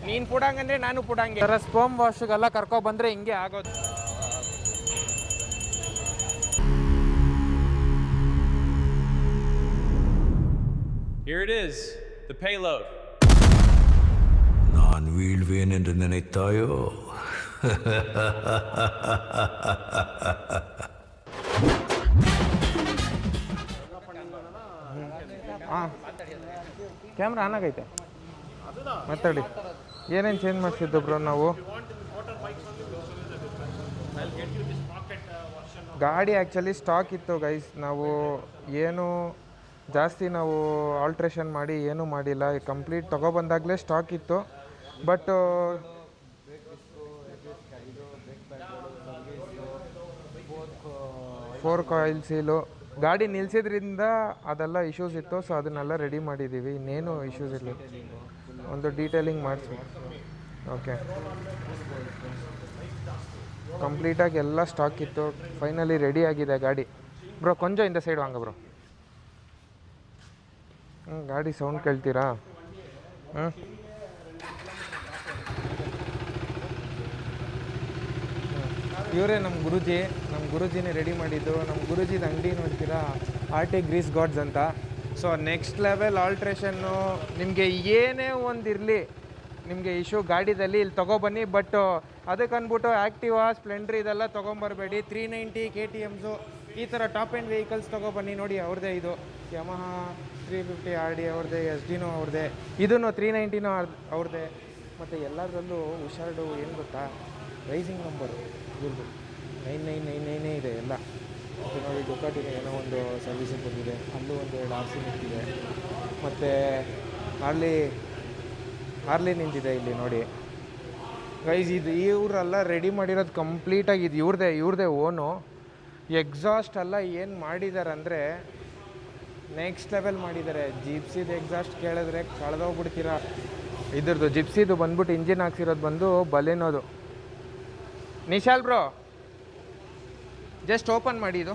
ನೀನು ಪುಡಂಗಂದ್ರೆ ನಾನು ಪುಡಂಗೆ ಥರ ಸ್ಪೋಮ್ ವಾಶ್ಗೆಲ್ಲ ಕರ್ಕೊಬಂದರೆ ಹಿಂಗೆ ಆಗೋದು. Here it is, the payload. நான் வீழ்வேன் என்று நினைத்தாயோ? ಹಾಂ, ಕ್ಯಾಮ್ರಾ ಆನ್ ಆಗೈತೆ, ಮಾತಾಡಿ. ಏನೇನು ಚೇಂಜ್ ಮಾಡಿಸಿದ್ದು ಬ್ರೋ ನಾವು? ಗಾಡಿ ಆ್ಯಕ್ಚುಲಿ ಸ್ಟಾಕ್ ಇತ್ತು ಗೈಸ್. ನಾವು ಏನು ಜಾಸ್ತಿ ನಾವು ಆಲ್ಟ್ರೇಷನ್ ಮಾಡಿ ಏನೂ ಮಾಡಿಲ್ಲ. ಕಂಪ್ಲೀಟ್ ತೊಗೊಬಂದಾಗಲೇ ಸ್ಟಾಕ್ ಇತ್ತು. ಬಟ್ ಫೋರ್ ಕಾಯಿಲ್ ಸೀಲು ಗಾಡಿ ನಿಲ್ಸಿದ್ರಿಂದ ಅದೆಲ್ಲ ಇಶ್ಯೂಸ್ ಇತ್ತು. ಸೊ ಅದನ್ನೆಲ್ಲ ರೆಡಿ ಮಾಡಿದ್ದೀವಿ, ಇನ್ನೇನು ಇಶ್ಯೂಸ್ ಇಲ್ಲ. ಒಂದು ಡೀಟೇಲಿಂಗ್ ಮಾಡಿಸಿ. ಓಕೆ, ಕಂಪ್ಲೀಟಾಗಿ ಎಲ್ಲ ಸ್ಟಾಕ್ ಇತ್ತು. ಫೈನಲಿ ರೆಡಿ ಆಗಿದೆ ಗಾಡಿ. ಬ್ರೋ ಕೊಂಚ ಇಂದ ಸೈಡ್ ವಾಂಗ ಬ್ರೋ. ಗಾಡಿ ಸೌಂಡ್ ಕೇಳ್ತೀರಾ? ಇವರೇ ನಮ್ಮ ಗುರೂಜಿನೇ ರೆಡಿ ಮಾಡಿದ್ದು. ನಮ್ಮ ಗುರೂಜಿದ ಅಂಗಡಿ ನೋಡ್ತೀರಾ, ಆರ್ಟಿ ಗ್ರೀಸ್ ಗಾಡ್ಸ್ ಅಂತ. So next level alteration. ನಿಮಗೆ ಏನೇ ಒಂದು ಇರಲಿ, ನಿಮಗೆ ಇಶ್ಯೂ ಗಾಡಿದಲ್ಲಿ ಇಲ್ಲಿ ತೊಗೊಬನ್ನಿ. ಬಟ್ ಅದಕ್ಕೆ ಅಂದ್ಬಿಟ್ಟು ಆ್ಯಕ್ಟಿವಾ, ಸ್ಪ್ಲೆಂಡ್ರ್ ಇದೆಲ್ಲ ತೊಗೊಂಬರ್ಬೇಡಿ. 390 KTMs ಈ ಥರ ಟಾಪ್ ಆ್ಯಂಡ್ ವೆಹಿಕಲ್ಸ್ ತೊಗೊಬನ್ನಿ. ನೋಡಿ ಅವ್ರದ್ದೇ ಇದು ಯಮಹ 350 RD ಅವ್ರದ್ದೇ, SD ಅವ್ರದ್ದೇ, ಇದೂ 390 ಅವ್ರದ್ದೇ. ಮತ್ತು ಎಲ್ಲದರಲ್ಲೂ ಹುಷಾರ್ಡು ಏನು ಗೊತ್ತಾ, ರೈಸಿಂಗ್ ನಂಬರು ಇವ್ರದ್ದು 9999 ಇದೆ ಎಲ್ಲ. ಮತ್ತು ನೋಡಿ ಡುಕಾಟಿನ ಏನೋ ಒಂದು ಸರ್ವಿಸಿಂಗ್ ಬಂದಿದೆ, ಅಲ್ಲೂ ಒಂದು 2 RC ನಿಂತಿದೆ. ಮತ್ತು ಹಾರ್ಲಿ ನಿಂತಿದೆ ಇಲ್ಲಿ ನೋಡಿ ಗೈಸ್. ಇದು ಇವರೆಲ್ಲ ರೆಡಿ ಮಾಡಿರೋದು ಕಂಪ್ಲೀಟಾಗಿ. ಇದು ಇವ್ರದ್ದೇ ಓನು. ಎಕ್ಸಾಸ್ಟ್ ಎಲ್ಲ ಏನು ಮಾಡಿದ್ದಾರೆ ಅಂದರೆ ನೆಕ್ಸ್ಟ್ ಲೆವೆಲ್ ಮಾಡಿದ್ದಾರೆ. ಜಿಪ್ಸಿದು ಎಕ್ಸಾಸ್ಟ್ ಕೇಳಿದ್ರೆ ಕಳೆದೋಗ್ಬಿಡ್ತೀರಾ. ಇದ್ರದ್ದು ಜಿಪ್ಸಿದು ಬಂದ್ಬಿಟ್ಟು ಇಂಜಿನ್ ಹಾಕ್ಸಿರೋದು ಬಂದು ಬಲೆನೋದು. ನಿಶಾಲ್ ಬ್ರೋ ಜಸ್ಟ್ ಓಪನ್ ಮಾಡಿ ಇದು.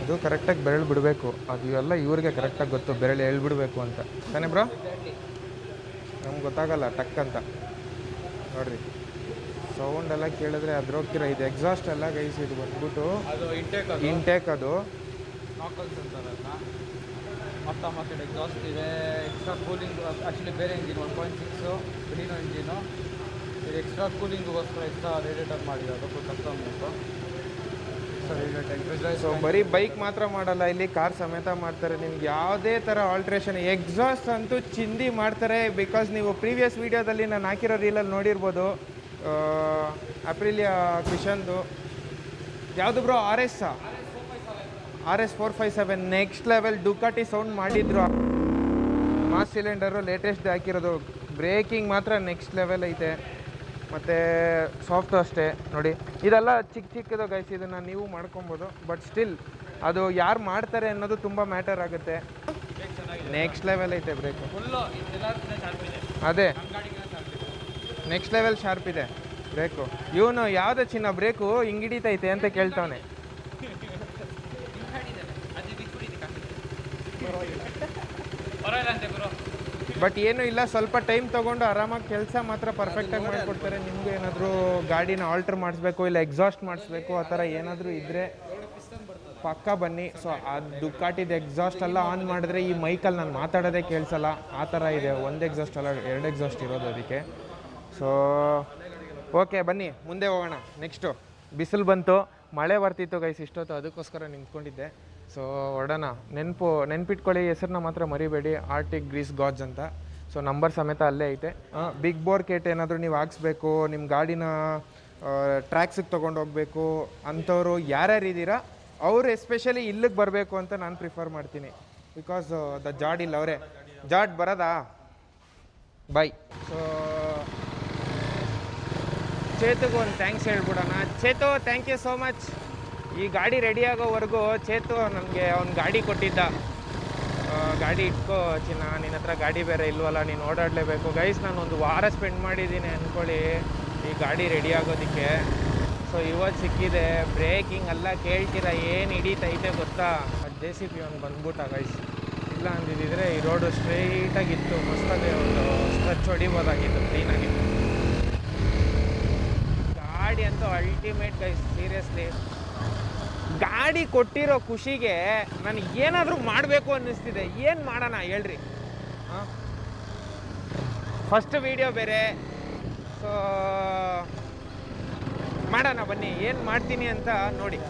ಅದು ಕರೆಕ್ಟಾಗಿ ಬೆರಳು ಬಿಡಬೇಕು. ಅದು ಎಲ್ಲ ಇವ್ರಿಗೆ ಕರೆಕ್ಟಾಗಿ ಗೊತ್ತು, ಬೆರಳು ಹೇಳ್ಬಿಡ್ಬೇಕು ಅಂತ ತಾನೇ ಬ್ರೋ? ನಮ್ಗೆ ಗೊತ್ತಾಗಲ್ಲ ಟಕ್ ಅಂತ. ನೋಡಿರಿ ಸೌಂಡೆಲ್ಲ ಕೇಳಿದ್ರೆ ಅದ್ರೋಗ್ತಿರ. ಇದು ಎಕ್ಸಾಸ್ಟ್ ಎಲ್ಲ ಗೈಸ್. ಇದು ಬಂದ್ಬಿಟ್ಟು ಇಂಟೇಕ್ ಅದು ನಾಕಲ್ಸ್ ಅಂತಾರಲ್ಲ, ಆಟೋಮ್ಯಾಟಿಕ್ ಎಕ್ಸಾಸ್ಟ್ ಇದೆ. ಎಕ್ಸ್ಟ್ರಾ ಕೂಲಿಂಗ್ ಆ್ಯಕ್ಚುಲಿ ಬೇರೆ ಇಂಜಿನ್ 1.6 ಬಿಡಿನೋ ಇಂಜಿನು. ಇದು ಎಕ್ಸ್ಟ್ರಾ ಕೂಲಿಂಗ್ಗೋಸ್ಕರ ಎಕ್ಸ್ಟ್ರಾ ರೇಡಿಯೇಟರ್ ಮಾಡಿರೋದು ಫುಲ್ ಕಸ್ಟಮರ್ಸು. ಸೊ ಬರೀ ಬೈಕ್ ಮಾತ್ರ ಮಾಡಲ್ಲ, ಇಲ್ಲಿ ಕಾರ್ ಸಮೇತ ಮಾಡ್ತಾರೆ. ನಿಮ್ಗೆ ಯಾವುದೇ ಥರ ಆಲ್ಟ್ರೇಷನ್, ಎಕ್ಸಾಸ್ಟ್ ಅಂತೂ ಚಿಂದಿ ಮಾಡ್ತಾರೆ. ಬಿಕಾಸ್ ನೀವು ಪ್ರೀವಿಯಸ್ ವೀಡಿಯೋದಲ್ಲಿ ನಾನು ಹಾಕಿರೋ ರೀಲಲ್ಲಿ ನೋಡಿರ್ಬೋದು. ಅಪ್ರಿಲಿಯಾ ಕಿಶನ್ದು ಯಾವುದು bro? RS 457 next level Ducati sound ಮಾಡಿದ್ರು. ಮಾಸ್ ಸಿಲಿಂಡರು ಲೇಟೆಸ್ಟ್ ಹಾಕಿರೋದು. ಬ್ರೇಕಿಂಗ್ ಮಾತ್ರ ನೆಕ್ಸ್ಟ್ ಲೆವೆಲ್ ಐತೆ. ಮತ್ತು ಸಾಫ್ಟು ಅಷ್ಟೇ ನೋಡಿ. ಇದೆಲ್ಲ ಚಿಕ್ಕದು ಗೈಸ್, ಇದನ್ನು ನೀವು ಮಾಡ್ಕೊಬೋದು. ಬಟ್ ಸ್ಟಿಲ್ ಅದು ಯಾರು ಮಾಡ್ತಾರೆ ಅನ್ನೋದು ತುಂಬ ಮ್ಯಾಟರ್ ಆಗುತ್ತೆ. ನೆಕ್ಸ್ಟ್ ಲೆವೆಲ್ ಐತೆ ಬ್ರೇಕು. ಅದೇ ನೆಕ್ಸ್ಟ್ ಲೆವೆಲ್ ಶಾರ್ಪ್ ಇದೆ ಬ್ರೇಕು. ಇವನು ಯಾವುದೋ ಚಿನ್ನ ಬ್ರೇಕು ಹಿಂಗೆ ಹಿಡಿತೈತೆ ಅಂತ ಕೇಳ್ತಾವನೆ. ಬಟ್ ಏನೂ ಇಲ್ಲ, ಸ್ವಲ್ಪ ಟೈಮ್ ತೊಗೊಂಡು ಆರಾಮಾಗಿ ಕೆಲಸ ಮಾತ್ರ ಪರ್ಫೆಕ್ಟಾಗಿ ಮಾಡಿಕೊಡ್ತಾರೆ. ನಿಮಗೂ ಏನಾದರೂ ಗಾಡಿನ ಆಲ್ಟ್ರ್ ಮಾಡಿಸ್ಬೇಕು, ಇಲ್ಲ ಎಕ್ಸಾಸ್ಟ್ ಮಾಡಿಸ್ಬೇಕು, ಆ ಥರ ಏನಾದರೂ ಇದ್ದರೆ ಪಕ್ಕ ಬನ್ನಿ. ಸೊ ಅದು ಡುಕಾಟಿದ ಎಕ್ಸಾಸ್ಟ್ ಎಲ್ಲ ಆನ್ ಮಾಡಿದ್ರೆ ಈ ಮೈಕಲ್ಲಿ ನಾನು ಮಾತಾಡೋದೇ ಕೇಳಿಸಲ್ಲ, ಆ ಥರ ಇದೆ. ಒಂದು ಎಕ್ಸಾಸ್ಟ್ ಅಲ್ಲ, 2 ಎಕ್ಸಾಸ್ಟ್ ಇರೋದು ಅದಕ್ಕೆ. ಸೊ ಓಕೆ ಬನ್ನಿ ಮುಂದೆ ಹೋಗೋಣ. ನೆಕ್ಸ್ಟು ಬಿಸಿಲು ಬಂತು, ಮಳೆ ಬರ್ತಿತ್ತು ಗೈಸ್ ಇಷ್ಟೊತ್ತು, ಅದಕ್ಕೋಸ್ಕರ ನಿಂತ್ಕೊಂಡಿದ್ದೆ. ಸೊ ಹೊರಡೋಣ. ನೆನ್ಪಿಟ್ಕೊಳ್ಳಿ, ಹೆಸರನ್ನ ಮಾತ್ರ ಮರಿಬೇಡಿ, ಆರ್ಟಿಕ್ ಗ್ರೀಸ್ ಗಾಡ್ಸ್ ಅಂತ. ಸೊ ನಂಬರ್ ಸಮೇತ ಅಲ್ಲೇ ಐತೆ. ಬಿಗ್ ಬೋರ್ ಕೇಟ್ ಏನಾದರೂ ನೀವು ಹಾಕ್ಸ್ಬೇಕು, ನಿಮ್ಮ ಗಾಡಿನ ಟ್ರ್ಯಾಕ್ಸಿಗೆ ತೊಗೊಂಡೋಗ್ಬೇಕು ಅಂಥವ್ರು ಯಾರ್ಯಾರು ಇದ್ದೀರಾ ಅವರು ಎಸ್ಪೆಷಲಿ ಇಲ್ಲಿಗೆ ಬರಬೇಕು ಅಂತ ನಾನು ಪ್ರಿಫರ್ ಮಾಡ್ತೀನಿ. ಬಿಕಾಸ್ ದ ಜಾಡ್ ಇಲ್ಲ ಅವರೇ. ಜಾಡ್ ಬರೋದಾ? ಬಾಯ್. ಸೊ ಚೇತುಗೂ ಒಂದು ಥ್ಯಾಂಕ್ಸ್ ಹೇಳ್ಬಿಡೋಣ. Chetu, thank you so much. ಈ ಗಾಡಿ ರೆಡಿ ಆಗೋವರೆಗೂ ಚೇತು ನನಗೆ ಒಂದು ಗಾಡಿ ಕೊಟ್ಟಿದ್ದ. ಗಾಡಿ ಇಟ್ಕೋ ಚಿನ್ನ, ನಿನ್ನ ಹತ್ರ ಗಾಡಿ ಬೇರೆ ಇಲ್ವಲ್ಲ, ನೀನು ಓಡಾಡಲೇಬೇಕು. ಗೈಸ್ ನಾನು ಒಂದು ವಾರ ಸ್ಪೆಂಡ್ ಮಾಡಿದ್ದೀನಿ ಅಂದ್ಕೊಳ್ಳಿ ಈ ಗಾಡಿ ರೆಡಿ ಆಗೋದಕ್ಕೆ. ಸೊ ಇವತ್ತು ಸಿಕ್ಕಿದೆ. ಬ್ರೇಕಿಂಗ್ ಎಲ್ಲ ಕೇಳ್ತೀರಾ ಏನು ಹಿಡಿತೈತೆ ಗೊತ್ತಾ? JCB ಒಂದು ಬಂದ್ಬಿಟ್ಟ ಗೈಸ್. ಇಲ್ಲ ಅಂದಿದ್ದರೆ ಈ ರೋಡು ಸ್ಟ್ರೈಟಾಗಿತ್ತು, ಮಸ್ತಾಗಿ ಒಂದು ಸ್ಟ್ರೆಚ್ ಹೊಡಿಬೋದಾಗಿತ್ತು, ಕ್ಲೀನಾಗಿತ್ತು. ಗಾಡಿ ಅಂತೂ ಅಲ್ಟಿಮೇಟ್ ಗೈಸ್, ಸೀರಿಯಸ್ಲಿ. ಗಾಡಿ ಕೊಟ್ಟಿರೋ ಖುಷಿಗೆ ನನಗೆ ಏನಾದರೂ ಮಾಡಬೇಕು ಅನ್ನಿಸ್ತಿದೆ. ಏನು ಮಾಡೋಣ ಹೇಳ್ರಿ? ಫಸ್ಟ್ ವೀಡಿಯೋ ಬೇರೆ, ಸೊ ಮಾಡೋಣ ಬನ್ನಿ. ಏನು ಮಾಡ್ತೀನಿ ಅಂತ ನೋಡಿ.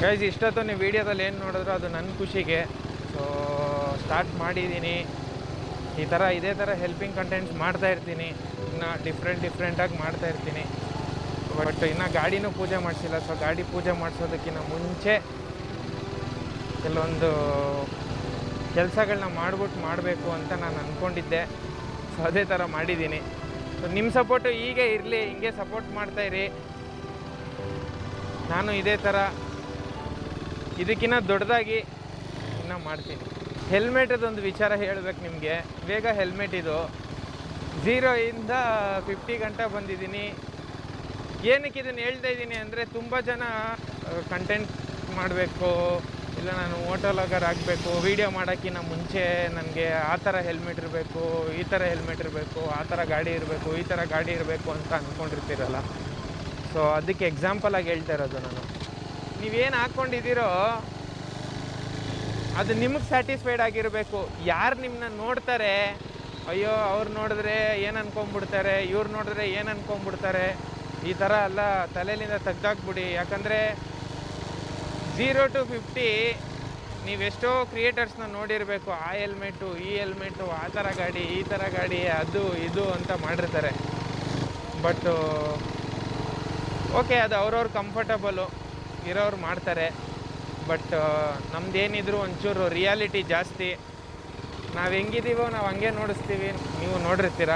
ಗೈಸ್ ಇಷ್ಟೊತ್ತು ನೀವು ವೀಡಿಯೋದಲ್ಲಿ ಏನು ನೋಡಿದ್ರು ಅದು ನನ್ನ ಖುಷಿಗೆ. ಸೊ ಸ್ಟಾರ್ಟ್ ಮಾಡಿದ್ದೀನಿ. ಇದೇ ಥರ ಹೆಲ್ಪಿಂಗ್ ಕಂಟೆಂಟ್ಸ್ ಮಾಡ್ತಾ ಇರ್ತೀನಿ. ಇನ್ನು ಡಿಫ್ರೆಂಟಾಗಿ ಮಾಡ್ತಾ ಇರ್ತೀನಿ. ಬಟ್ ಇನ್ನು ಗಾಡಿನೂ ಪೂಜೆ ಮಾಡಿಸಿಲ್ಲ. ಸೊ ಗಾಡಿ ಪೂಜೆ ಮಾಡಿಸೋದಕ್ಕಿಂತ ಮುಂಚೆ ಕೆಲವೊಂದು ಕೆಲಸಗಳನ್ನ ಮಾಡಬೇಕು ಅಂತ ನಾನು ಅಂದ್ಕೊಂಡಿದ್ದೆ. ಸೊ ಅದೇ ಥರ ಮಾಡಿದ್ದೀನಿ. ಸೊ ನಿಮ್ಮ ಸಪೋರ್ಟು ಹೀಗೆ ಇರಲಿ, ಹಿಂಗೆ ಸಪೋರ್ಟ್ ಮಾಡ್ತಾಯಿರಿ. ನಾನು ಇದೇ ಥರ ಇದಕ್ಕಿಂತ ದೊಡ್ಡದಾಗಿ ಇನ್ನೂ ಮಾಡ್ತೀನಿ. ಹೆಲ್ಮೆಟದೊಂದು ವಿಚಾರ ಹೇಳಬೇಕು ನಿಮಗೆ. ಬೇಗ ಹೆಲ್ಮೆಟ್ ಇದು 0 ಇಂದ 50 ಗಂಟೆ ಬಂದಿದ್ದೀನಿ. ಏನಕ್ಕೆ ಇದನ್ನು ಹೇಳ್ತಾ ಇದ್ದೀನಿ ಅಂದರೆ, ತುಂಬ ಜನ ಕಂಟೆಂಟ್ ಮಾಡಬೇಕು, ಇಲ್ಲ ನಾನು ಮೋಟೋಲಾಗರ್ ಆಗಬೇಕು, ವೀಡಿಯೋ ಮಾಡೋಕ್ಕಿಂತ ಮುಂಚೆ ನನಗೆ ಆ ಥರ ಹೆಲ್ಮೆಟ್ ಇರಬೇಕು, ಈ ಥರ ಹೆಲ್ಮೆಟ್ ಇರಬೇಕು, ಆ ಥರ ಗಾಡಿ ಇರಬೇಕು, ಈ ಥರ ಗಾಡಿ ಇರಬೇಕು ಅಂತ ಅಂದ್ಕೊಂಡಿರ್ತೀರಲ್ಲ. ಸೊ ಅದಕ್ಕೆ ಎಕ್ಸಾಂಪಲಾಗಿ ಹೇಳ್ತಾ ಇರೋದು ನಾನು. ನೀವೇನು ಹಾಕ್ಕೊಂಡಿದ್ದೀರೋ ಅದು ನಿಮಗೆ ಸ್ಯಾಟಿಸ್ಫೈಡ್ ಆಗಿರಬೇಕು. ಯಾರು ನಿಮ್ಮನ್ನ ನೋಡ್ತಾರೆ, ಅಯ್ಯೋ ಅವ್ರು ನೋಡಿದ್ರೆ ಏನು ಅನ್ಕೊಂಬಿಡ್ತಾರೆ, ಇವ್ರು ನೋಡಿದ್ರೆ ಏನು ಅನ್ಕೊಂಬಿಡ್ತಾರೆ, ಈ ಥರ ಎಲ್ಲ ತಲೆಯಿಂದ ತೆಗ್ದಾಕ್ಬಿಡಿ. ಯಾಕಂದರೆ 0 to 50 ನೀವೆಷ್ಟೋ ಕ್ರಿಯೇಟರ್ಸ್ನ ನೋಡಿರಬೇಕು. ಆ ಹೆಲ್ಮೆಟು, ಈ ಹೆಲ್ಮೆಟು, ಆ ಥರ ಗಾಡಿ, ಈ ಥರ ಗಾಡಿ, ಅದು ಇದು ಅಂತ ಮಾಡಿರ್ತಾರೆ. ಬಟ್ ಓಕೆ, ಅದು ಅವ್ರವ್ರ ಕಂಫರ್ಟಬಲು ಇರೋರು ಮಾಡ್ತಾರೆ. ಬಟ್ ನಮ್ದೇನಿದ್ರು ಒಂಚೂರು ರಿಯಾಲಿಟಿ ಜಾಸ್ತಿ. ನಾವು ಹೆಂಗಿದ್ದೀವೋ ನಾವು ಹಂಗೆ ನೋಡಿಸ್ತೀವಿ. ನೀವು ನೋಡಿರ್ತೀರ.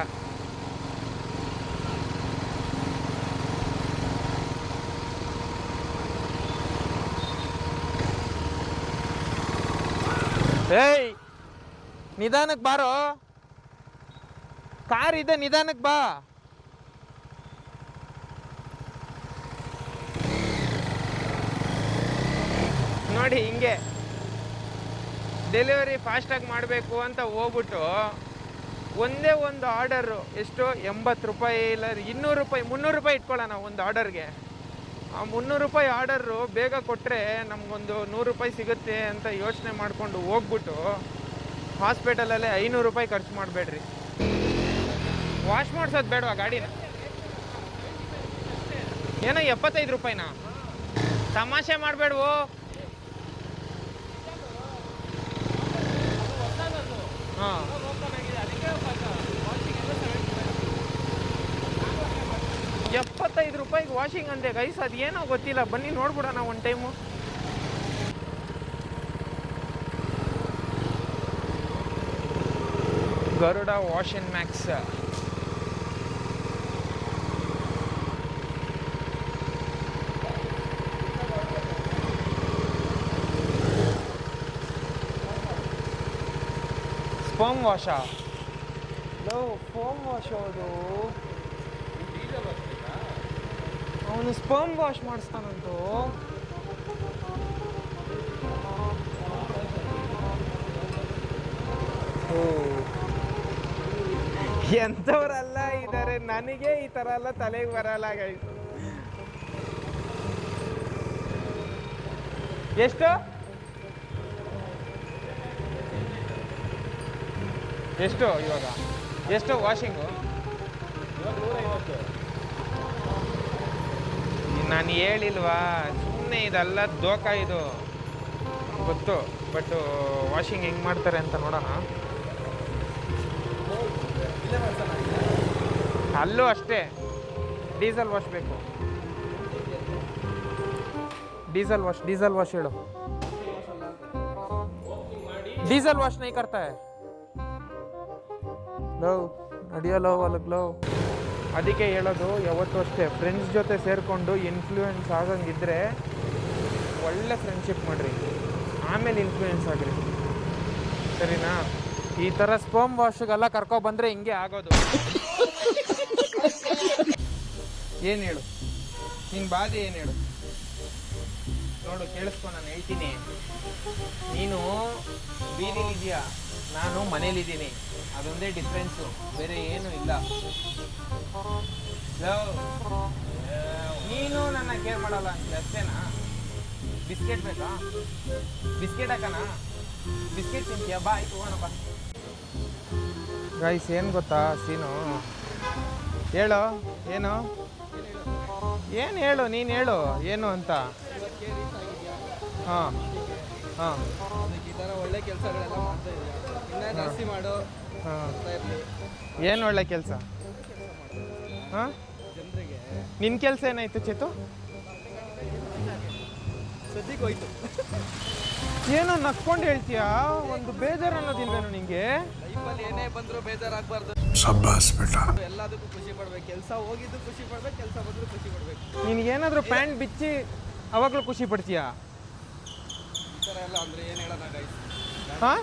ಏಯ್ ನಿಧಾನಕ್ಕೆ ಬಾರೋ, ಕಾರ್ ಇದೆ, ನಿಧಾನಕ್ಕೆ ಬಾ. ನೋಡಿ ಹಿಂಗೆ ಡೆಲಿವರಿ ಫಾಸ್ಟಾಗಿ ಮಾಡಬೇಕು ಅಂತ ಹೋಗ್ಬಿಟ್ಟು ಒಂದೇ ಒಂದು ಆರ್ಡರು ಎಷ್ಟು 80 ರೂಪಾಯಿ, ಇಲ್ಲ 200 ರೂಪಾಯಿ, 300 ರೂಪಾಯಿ ಇಟ್ಕೊಳ್ಳೋಣ ಒಂದು ಆರ್ಡರ್ಗೆ. ಆ 300 ರೂಪಾಯಿ ಆರ್ಡರು ಬೇಗ ಕೊಟ್ಟರೆ ನಮಗೊಂದು 100 ರೂಪಾಯಿ ಸಿಗುತ್ತೆ ಅಂತ ಯೋಚನೆ ಮಾಡಿಕೊಂಡು ಹೋಗ್ಬಿಟ್ಟು ಹಾಸ್ಪಿಟಲಲ್ಲೇ 500 ರೂಪಾಯಿ ಖರ್ಚು ಮಾಡಬೇಡ್ರಿ. ವಾಶ್ ಮಾಡಿಸೋದು ಬೇಡವಾ ಗಾಡಿನ? ಏನೋ 75 ರೂಪಾಯಿನಾ? ತಮಾಷೆ ಮಾಡಬೇಡ್ವೋ. ಹಾಂ 75 ರೂಪಾಯಿಗೆ ವಾಷಿಂಗ್ ಅಂದೆ ಗೈಸ್, ಅದು ಏನೋ ಗೊತ್ತಿಲ್ಲ. ಬನ್ನಿ ನೋಡ್ಬಿಡೋಣ ಒಂದು time. Garuda wash and max. Sperm ವಾಶಾ? ಫೋಮ್ ವಾಶ್ ಅದು. ಅವನು ಸ್ಪರ್ಮ್ ವಾಶ್ ಮಾಡಿಸ್ತಾನಂತೂ. ಎಂಥವ್ರೆಲ್ಲ ಇದ್ದಾರೆ, ನನಗೆ ಈ ಥರ ಎಲ್ಲ ತಲೆಗೆ ಬರಲ್ಲ ಗೈಸ್. ಎಷ್ಟು ಎಷ್ಟು ಇವಾಗ ಎಷ್ಟು ವಾಷಿಂಗು? ನಾನು ಹೇಳಿಲ್ವಾ, ಸುಮ್ಮನೆ ಇದೆಲ್ಲ ದೋಖ, ಇದು ಗೊತ್ತು. ಬಟ್ ವಾಷಿಂಗ್ ಹೆಂಗೆ ಮಾಡ್ತಾರೆ ಅಂತ ನೋಡೋಣ. ಅಲ್ಲೂ ಅಷ್ಟೇ ಡೀಸೆಲ್ ವಾಶ್ ಬೇಕು. डीजल वॉश ಹೇಳು. डीजल वॉश नहीं करता है ಲವ್ ನಡೆಯಲ್ಲ ಹೊಲಕ್ಕೆ ಲವ್. ಅದಕ್ಕೆ ಹೇಳೋದು ಯಾವತ್ತೂ ಅಷ್ಟೇ, ಫ್ರೆಂಡ್ಸ್ ಜೊತೆ ಸೇರಿಕೊಂಡು ಇನ್ಫ್ಲೂಯೆನ್ಸ್ ಆಗಂಗಿದ್ರೆ ಒಳ್ಳೆ ಫ್ರೆಂಡ್ಶಿಪ್ ಮಾಡಿರಿ, ಆಮೇಲೆ ಇನ್ಫ್ಲೂಯೆನ್ಸ್ ಆಗಿರಿ, ಸರಿನಾ? ಈ ಥರ ಸ್ಪರ್ಮ್ ವಾಶ್ಗೆಲ್ಲ ಕರ್ಕೊಬಂದರೆ ಹಿಂಗೆ ಆಗೋದು. ಏನು ಹೇಳು ನಿನ್ನ ಬಾಧೆ, ಏನು ಹೇಳು ನೋಡು, ಕೇಳಿಸ್ಕೊ, ನಾನು ಹೇಳ್ತೀನಿ. ನೀನು ಬೀದಿಲಿದೆಯಾ, ನಾನು ಮನೇಲಿದ್ದೀನಿ, ಅದೊಂದೇ ಡಿಫ್ರೆನ್ಸು, ಬೇರೆ ಏನೂ ಇಲ್ಲ. ನೀನು ನನ್ನ ಕೇರ್ ಮಾಡಲ್ಲ ಅಂತ ಅಷ್ಟೇನಾ? ಬಿಸ್ಕೆಟ್ ಬೇಕಾ? ಬಿಸ್ಕೆಟ್ ಹಾಕೋಣ? ಬಿಸ್ಕೆಟ್ ತಿಂತೀಯಾ? ಬಾ ಆಯ್ತು ಹೋಗೋಣ ಬಾ. ಗೈಸ್ ಏನು ಗೊತ್ತಾ ಸೀನು, ಹೇಳು ಏನು ಏನು ಹೇಳು, ನೀನು ಹೇಳು ಏನು ಅಂತ. ಹಾಂ ಹಾಂ ಈ ಥರ ಒಳ್ಳೆ ಕೆಲಸಗಳೆಲ್ಲ ಮಾಡ್ತಾ ಇದೆಯಾ, ಇನ್ನೂ ಜಾಸ್ತಿ ಮಾಡು. ಹಾಂ ಏನು ಒಳ್ಳೆ ಕೆಲಸ? ಹಾಂ ಜನರಿಗೆ ನಿನ್ನ ಕೆಲಸ ಏನಾಯಿತು ಚೇತು? ಸದ್ಯಕ್ಕೆ ಹೋಯ್ತು. ಏನೋ ನಕ್ಕೊಂಡು ಹೇಳ್ತೀಯಾ, ಒಂದು ಬೇಜಾರು ಅನ್ನೋದಿಲ್ವೇನು ನಿಂಗೆ? ಲೈಫಲ್ಲಿ ಏನೇ ಬಂದರೂ ಬೇಜಾರಾಗಬಾರ್ದು. शाबाश बेटा. ಎಲ್ಲದಕ್ಕೂ ಖುಷಿ ಪಡ್ಬೇಕು. ಕೆಲಸ ಹೋಗಿದ್ದು ಖುಷಿ ಪಡ್ಬೇಕು, ಕೆಲಸ ಬಂದರೂ ಖುಷಿ ಪಡ್ಬೇಕು. ನಿನಗೇನಾದರೂ ಪ್ಯಾಂಟ್ ಬಿಚ್ಚಿ ಅವಾಗಲೂ ಖುಷಿ ಪಡ್ತೀಯಾ? ಈ ಥರ ಎಲ್ಲ ಅಂದರೆ ಏನು ಹೇಳೋಣ ಗೈಸ್, ಹಾಂ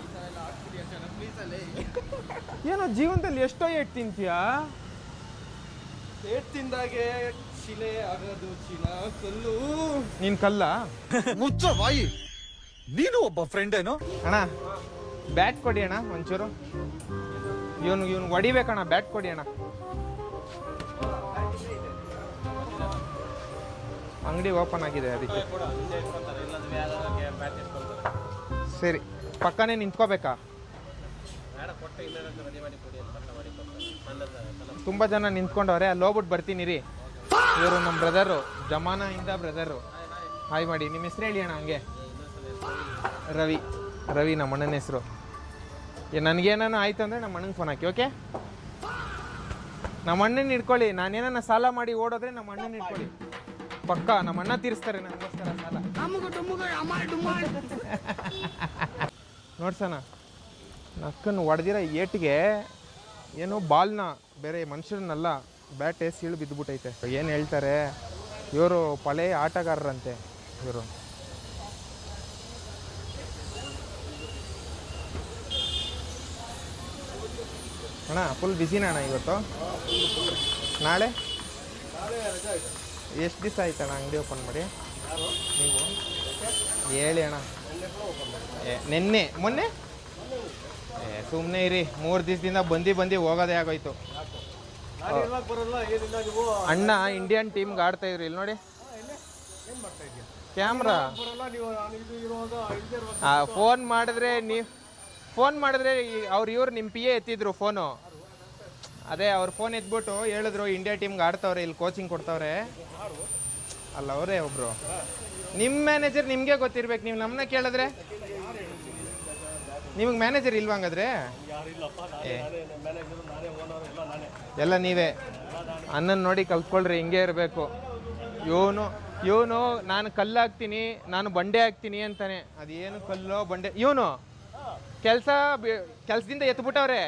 ಈ ಥರ ಎಲ್ಲ ಆಗ್ತಿದೆಯಾ ಜನ ಪ್ಲೀಸಲ್ಲಿ. ಏನೋ ಜೀವನದಲ್ಲಿ ಎಷ್ಟೋ ಏಟ್ ತಿಂತೀಯಾ? ಏಟ್ ತಿಂದಾಗೆ ಶಿಲೆ ಆಗೋದು, ಚೀನ ಕಲ್ಲು. ನೀನು ಕಲ್ಲ? ಮುಚ್ಚ ಬಾಯಿ, ನೀನು ಒಬ್ಬ ಫ್ರೆಂಡ್ ಏನೋ. ಅಣ್ಣ ಬ್ಯಾಟ್ ಕೊಡಿ ಅಣ್ಣ ಒಂಚೂರು, ಇವನು ಹೊಡಿಬೇಕಣ್ಣ, ಬ್ಯಾಟ್ ಕೊಡಿ ಅಣ್ಣ. ಅಂಗಡಿ ಓಪನ್ ಆಗಿದೆ ಅದಕ್ಕೆ. ಸರಿ, ಪಕ್ಕನೇ ನಿಂತ್ಕೋಬೇಕಾ? ತುಂಬ ಜನ ನಿಂತ್ಕೊಂಡವ್ರೆ, ಅಲ್ಲಿ ಹೋಗ್ಬಿಟ್ಟು ಬರ್ತೀನಿ ರೀ. ಇವರು ನಮ್ಮ ಬ್ರದರು, ಜಮಾನಿಂದ ಬ್ರದರು. ಹಾಯ್ ಮಾಡಿ. ನಿಮ್ಮ ಹೆಸ್ರು ಹೇಳಿ ಅಣ್ಣ ಹಂಗೆ. ರವಿ. ರವಿ ನಮ್ಮ ಅಣ್ಣನ ಹೆಸರು. ನನಗೇನಾನು ಆಯ್ತು ಅಂದರೆ ನಮ್ಮ ಅಣ್ಣಂಗೆ ಫೋನ್ ಹಾಕಿ, ಓಕೆ? ನಮ್ಮ ಅಣ್ಣನ ಇಟ್ಕೊಳ್ಳಿ. ನಾನೇನ ಸಾಲ ಮಾಡಿ ಓಡೋದ್ರೆ ನಮ್ಮ ಅಣ್ಣನ ಇಟ್ಕೊಳ್ಳಿ, ಪಕ್ಕ ನಮ್ಮ ಅಣ್ಣ ತೀರಿಸ್ತಾರೆ ನನಗೋಸ್ಕರ ಸಾಲ. ನೋಡ್ಸೋಣ, ನಕ್ಕನ್ನು ಹೊಡೆದಿರೋ ಏಟಿಗೆ ಏನು ಬಾಲ್ನ, ಬೇರೆ ಮನುಷ್ಯರನ್ನೆಲ್ಲ, ಬ್ಯಾಟ್ ಸೀಳು ಬಿದ್ದುಬಿಟ್ಟೈತೆ. ಏನು ಹೇಳ್ತಾರೆ ಇವರು, ಪಳೆ ಆಟಗಾರರಂತೆ ಇವರು. ಅಣ್ಣ ಫುಲ್ ಬಿಸಿನ ಅಣ್ಣ ಇವತ್ತು? ನಾಳೆ ಎಷ್ಟು ದಿವಸ ಆಯ್ತಣ್ಣ ಅಂಗಡಿ ಓಪನ್ ಮಾಡಿ ನೀವು? ಹೇಳಿ ಅಣ್ಣ. ನಿನ್ನೆ ಮೊನ್ನೆ ಸುಮ್ಮನೆ ಇರಿ, 3 ದಿವಸದಿಂದ ಬಂದು ಹೋಗೋದೇ ಆಗೋಯ್ತು. ಅಣ್ಣ ಇಂಡಿಯನ್ ಟೀಮ್ಗೆ ಆಡ್ತಾ ಇದ್ರು, ಇಲ್ಲಿ ನೋಡಿ ಕ್ಯಾಮ್ರಾ. ಫೋನ್ ಮಾಡಿದ್ರೆ ಇವ್ರು ನಿಮ್ಮ PA ಎತ್ತಿದ್ರು ಫೋನು. ಅದೇ ಅವ್ರ ಫೋನ್ ಎತ್ಬಿಟ್ಟು ಹೇಳಿದ್ರು ಇಂಡಿಯಾ ಟೀಮ್ಗೆ ಆಡ್ತವ್ರೆ, ಇಲ್ಲಿ ಕೋಚಿಂಗ್ ಕೊಡ್ತವ್ರೆ. ಅಲ್ಲ ಅವರೇ ಒಬ್ರು ನಿಮ್ಮ ಮ್ಯಾನೇಜರ್, ನಿಮಗೆ ಗೊತ್ತಿರ್ಬೇಕು. ನೀವು ನಮ್ಮನ್ನ ಕೇಳಿದ್ರೆ ನಿಮಗೆ ಮ್ಯಾನೇಜರ್ ಇಲ್ವಾ ಹಂಗಾದ್ರೆ? ಎಲ್ಲ ನೀವೇ. ಅಣ್ಣನ ನೋಡಿ ಕಲ್ತ್ಕೊಳ್ರಿ, ಹಿಂಗೆ ಇರಬೇಕು. ಇವನು ನಾನು ಕಲ್ಲು ಹಾಕ್ತೀನಿ, ನಾನು ಬಂಡೆ ಹಾಕ್ತೀನಿ ಅಂತಾನೆ. ಅದೇನು ಕಲ್ಲೋ ಬಂಡೆ. ಇವನು ಕೆಲಸದಿಂದ ಎತ್ಬಿಟ್ಟವ್ರೆ,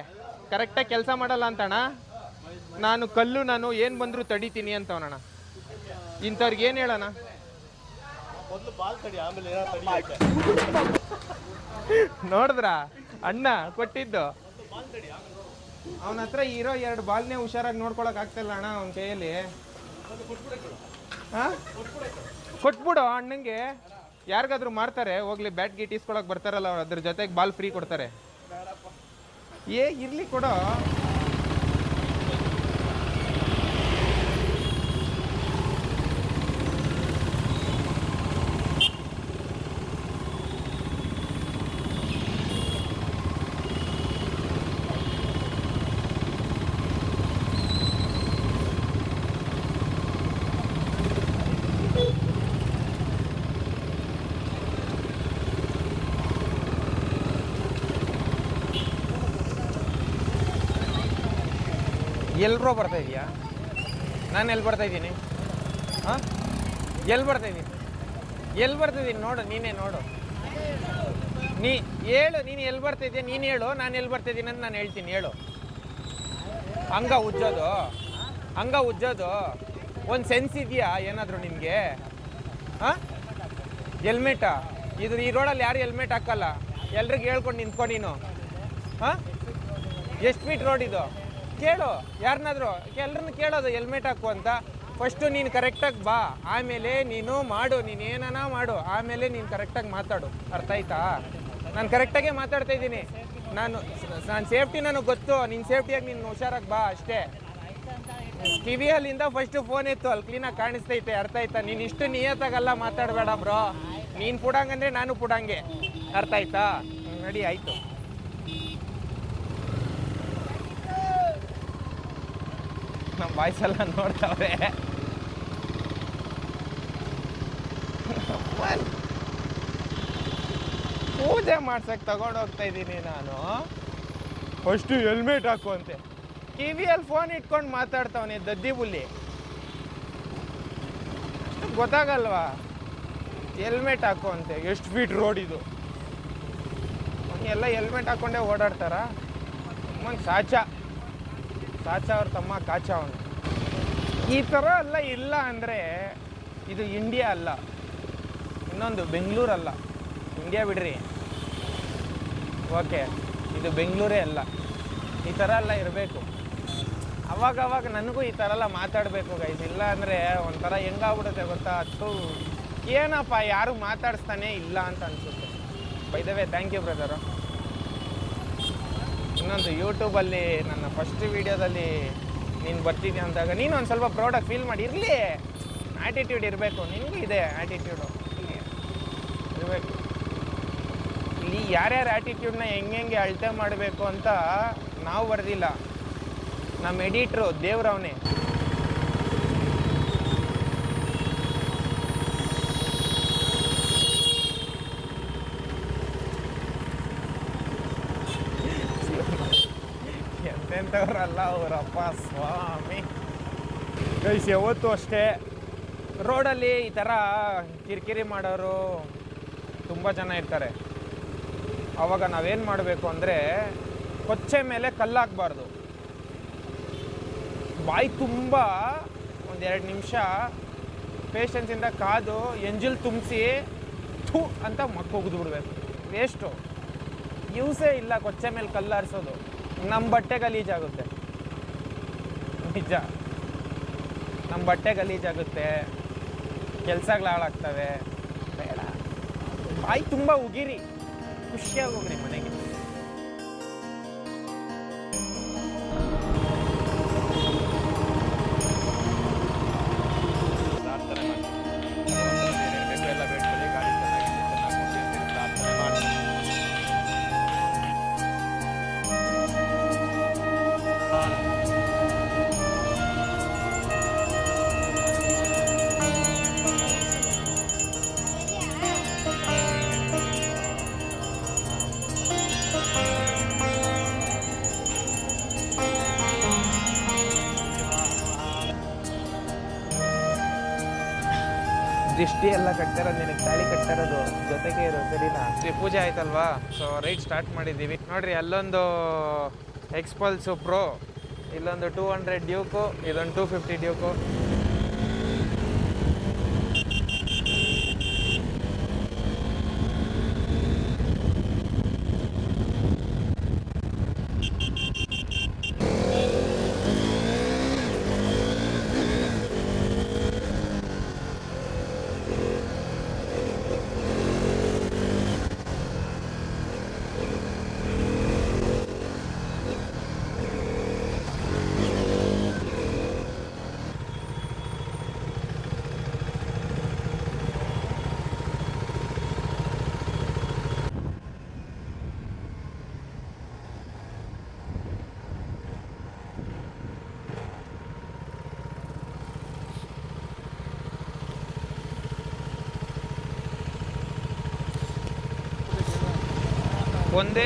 ಕರೆಕ್ಟಾಗಿ ಕೆಲಸ ಮಾಡಲ್ಲ ಅಂತಣ್ಣ. ನಾನು ಏನು ಬಂದರೂ ತಡಿತೀನಿ ಅಂತವನಣ್ಣ. ಇಂಥವ್ರಿಗೆ ಏನು ಹೇಳೋಣ? ನೋಡಿದ್ರ ಅಣ್ಣ ಕೊಟ್ಟಿದ್ದು ಅವನ ಹತ್ರ ಇರೋ 2 ಬಾಲ್ನೇ ಹುಷಾರಾಗಿ ನೋಡ್ಕೊಳಕ್ ಆಗ್ತಿಲ್ಲ ಅಣ್ಣ ಅವನ ಕೈಯಲ್ಲಿ. ಕೊಟ್ಬಿಡು ಅಣ್ಣಂಗೆ. ಯಾರಿಗಾದ್ರೂ ಮಾಡ್ತಾರೆ ಹೋಗ್ಲಿ, ಬ್ಯಾಟ್ ಗೀಟ್ ಇಸ್ಕೊಳಕ್ ಬರ್ತಾರಲ್ಲ ಅದ್ರ ಜೊತೆಗೆ ಬಾಲ್ ಫ್ರೀ ಕೊಡ್ತಾರೆ. ಇರ್ಲಿ ಕೊಡೋ. ಎಲ್ಲರೂ ಬರ್ತಾ ಇದೆಯಾ? ನಾನು ಎಲ್ಲಿ ಬರ್ತಾ ಇದ್ದೀನಿ? ಹಾಂ, ಎಲ್ಲಿ ಬರ್ತಾಯಿದ್ದೀನಿ ನೋಡು, ನೀನೇ ನೋಡು. ಹೇಳು, ನೀನು ಎಲ್ಲಿ ಬರ್ತಾಯಿದ್ಯಾ? ನೀನು ಹೇಳು, ನಾನು ಎಲ್ಲಿ ಬರ್ತಾಯಿದ್ದೀನಿ ಅಂತ ನಾನು ಹೇಳ್ತೀನಿ. ಹೇಳು. ಹಂಗ ಉಜ್ಜೋದು ಒಂದು ಸೆನ್ಸ್ ಇದೆಯಾ ಏನಾದರೂ ನಿಮಗೆ? ಹಾಂ, ಹೆಲ್ಮೆಟಾ? ಈ ರೋಡಲ್ಲಿ ಯಾರು ಹೆಲ್ಮೆಟ್ ಹಾಕಲ್ಲ. ಎಲ್ರಿಗೆ ಹೇಳ್ಕೊಂಡು ನಿಂತ್ಕೊ ನೀನು. ಹಾಂ, ಎಷ್ಟು ಫೀಟ್ ರೋಡ್ ಇದು? ಕೇಳು ಯಾರನ್ನಾದರೂ, ಎಲ್ಲರನ್ನ ಕೇಳೋದು ಹೆಲ್ಮೆಟ್ ಹಾಕು ಅಂತ. ಫಸ್ಟು ನೀನು ಕರೆಕ್ಟಾಗಿ ಬಾ, ಆಮೇಲೆ ನೀನು ಮಾಡು, ನೀನು ಏನಾನ ಮಾಡು, ಆಮೇಲೆ ನೀನು ಕರೆಕ್ಟಾಗಿ ಮಾತಾಡು. ಅರ್ಥ ಆಯ್ತಾ? ನಾನು ಕರೆಕ್ಟಾಗೇ ಮಾತಾಡ್ತಾ ಇದ್ದೀನಿ. ನಾನು ಸೇಫ್ಟಿ ನನಗೆ ಗೊತ್ತು. ನಿನ್ನ ಸೇಫ್ಟಿಯಾಗಿ ನೀನು ಹುಷಾರಾಗಿ ಬಾ ಅಷ್ಟೇ. ಕಿವಿಯಲ್ಲಿಂದ ಫಸ್ಟು ಫೋನ್ ಎತ್ತು, ಅಲ್ಲಿ ಕ್ಲೀನಾಗಿ ಕಾಣಿಸ್ತೈತೆ. ಅರ್ಥ ಆಯ್ತಾ? ನೀನು ಇಷ್ಟು ನಿಯತ್ತಾಗಲ್ಲ ಮಾತಾಡಬೇಡ ಬ್ರೋ. ನೀನು ಪುಡಂಗಂದ್ರೆ ನಾನು ಪುಡಂಗೆ. ಅರ್ಥ ಆಯ್ತಾ? ನಡಿ, ಆಯಿತು. ನಮ್ಮ ಬಾಯ್ಸ್ ಎಲ್ಲ ನೋಡ್ತಾವ್ರೆ. ಪೂಜೆ ಮಾಡ್ಸಕ್ಕೆ ತಗೊಂಡೋಗ್ತಾ ಇದ್ದೀನಿ ನಾನು. ಫಸ್ಟು ಹೆಲ್ಮೆಟ್ ಹಾಕು ಅಂತೆ. ಕಿವಿಯಲ್ಲಿ ಫೋನ್ ಇಟ್ಕೊಂಡು ಮಾತಾಡ್ತಾವನೆ ದದ್ದಿ ಬುಲ್ಲಿ. ಗೊತ್ತಾಗಲ್ವಾ? ಹೆಲ್ಮೆಟ್ ಹಾಕು ಅಂತೆ. ಎಷ್ಟು ಫೀಟ್ ರೋಡ್ ಇದು? ಎಲ್ಲ ಹೆಲ್ಮೆಟ್ ಹಾಕ್ಕೊಂಡೇ ಓಡಾಡ್ತಾರ. ಸಾಚ ಅವ್ರ ತಮ್ಮ ಕಾಚ ಅವನು. ಈ ಥರ ಎಲ್ಲ ಇಲ್ಲ ಅಂದರೆ ಇದು ಇಂಡಿಯಾ ಅಲ್ಲ. ಇನ್ನೊಂದು ಬೆಂಗಳೂರಲ್ಲ. ಇಂಡಿಯಾ ಬಿಡ್ರಿ, ಓಕೆ, ಇದು ಬೆಂಗಳೂರೇ ಅಲ್ಲ. ಈ ಥರ ಎಲ್ಲ ಇರಬೇಕು. ಅವಾಗವಾಗ ನನಗೂ ಈ ಥರ ಎಲ್ಲ ಮಾತಾಡಬೇಕು ಗೈಸ್. ಇಲ್ಲ ಅಂದರೆ ಒಂಥರ ಹೆಂಗಾಗ್ಬಿಡುತ್ತೆ ಗೊತ್ತಾ? ಏನಪ್ಪ ಯಾರು ಮಾತಾಡಿಸ್ತಾನೆ ಇಲ್ಲ ಅಂತ ಅನಿಸುತ್ತೆ. By the way, thank you brother. ಇನ್ನೊಂದು ಯೂಟ್ಯೂಬಲ್ಲಿ ನನ್ನ ಫಸ್ಟ್ ವೀಡಿಯೋದಲ್ಲಿ ನೀನು ಬರ್ತಿದ್ದೆ ಅಂದಾಗ ನೀನು ಒಂದು ಸ್ವಲ್ಪ ಪ್ರೌಡಾಗಿ ಫೀಲ್ ಮಾಡಿ. ಇರಲಿ, ಆ್ಯಟಿಟ್ಯೂಡ್ ಇರಬೇಕು. ನಿನಗೂ ಇದೆ ಆ್ಯಟಿಟ್ಯೂಡು ಇರಬೇಕು. ಇಲ್ಲಿ ಯಾರ್ಯಾರ ಆ್ಯಟಿಟ್ಯೂಡ್ನ ಹೆಂಗೆ ಅಳತೆ ಮಾಡಬೇಕು ಅಂತ ನಾವು ಬರೆದಿಲ್ಲ, ನಮ್ಮ ಎಡಿಟ್ರು ದೇವ್ರವನೇ. ಎಂತೆಂಥವ್ರಲ್ಲ ಅವರಪ್ಪ ಸ್ವಾಮಿ. ಗೈಸ್, ಯಾವತ್ತೂ ಅಷ್ಟೇ ರೋಡಲ್ಲಿ ಈ ಥರ ಕಿರಿಕಿರಿ ಮಾಡೋರು ತುಂಬ ಜನ ಇರ್ತಾರೆ. ಆವಾಗ ನಾವೇನು ಮಾಡಬೇಕು ಅಂದರೆ ಕೊಚ್ಚೆ ಮೇಲೆ ಕಲ್ಲಾಗಬಾರ್ದು. ಬಾಯಿ ತುಂಬ 1-2 ನಿಮಿಷ ಪೇಷನ್ಸಿಂದ ಕಾದು ಎಂಜಿಲ್ ತುಂಬಿಸಿ ಥೂ ಅಂತ ಮಕ್ಕೋಗ್ದು ಬಿಡ್ಬೇಕು. ವೇಸ್ಟು, ಯೂಸೇ ಇಲ್ಲ ಕೊಚ್ಚೆ ಮೇಲೆ ಕಲ್ಲಾರಿಸೋದು. ನಮ್ಮ ಬಟ್ಟೆ ಗಲೀಜಾಗುತ್ತೆ, ನಿಜ. ನಮ್ಮ ಬಟ್ಟೆ ಗಲೀಜಾಗುತ್ತೆ, ಕೆಲಸಗಳು ಹಾಳಾಗ್ತವೆ. ಬೇಡ, ಬಾಯಿ ತುಂಬ ಉಗಿರಿ, ಖುಷಿಯಾಗಿ ಹೋಗ್ರಿ ಮನೆಗೆ. ದಿಷ್ಟಿ ಎಲ್ಲ ಕಟ್ತಾರ, ನಿನಗೆ ತಾಳಿ ಕಟ್ತಾರದು ಜೊತೆಗೆ ಇರೋ ಸರಿನಾ. ಪೂಜೆ ಆಯ್ತಲ್ವಾ, ಸೊ ರೈಡ್ ಸ್ಟಾರ್ಟ್ ಮಾಡಿದ್ದೀವಿ. ನೋಡ್ರಿ ಅಲ್ಲೊಂದು ಎಕ್ಸ್ಪಲ್ಸು ಪ್ರೋ, ಇಲ್ಲೊಂದು 200 ಡ್ಯೂಕು, ಇದೊಂದು 250 ಡ್ಯೂಕು. ಒಂದೇ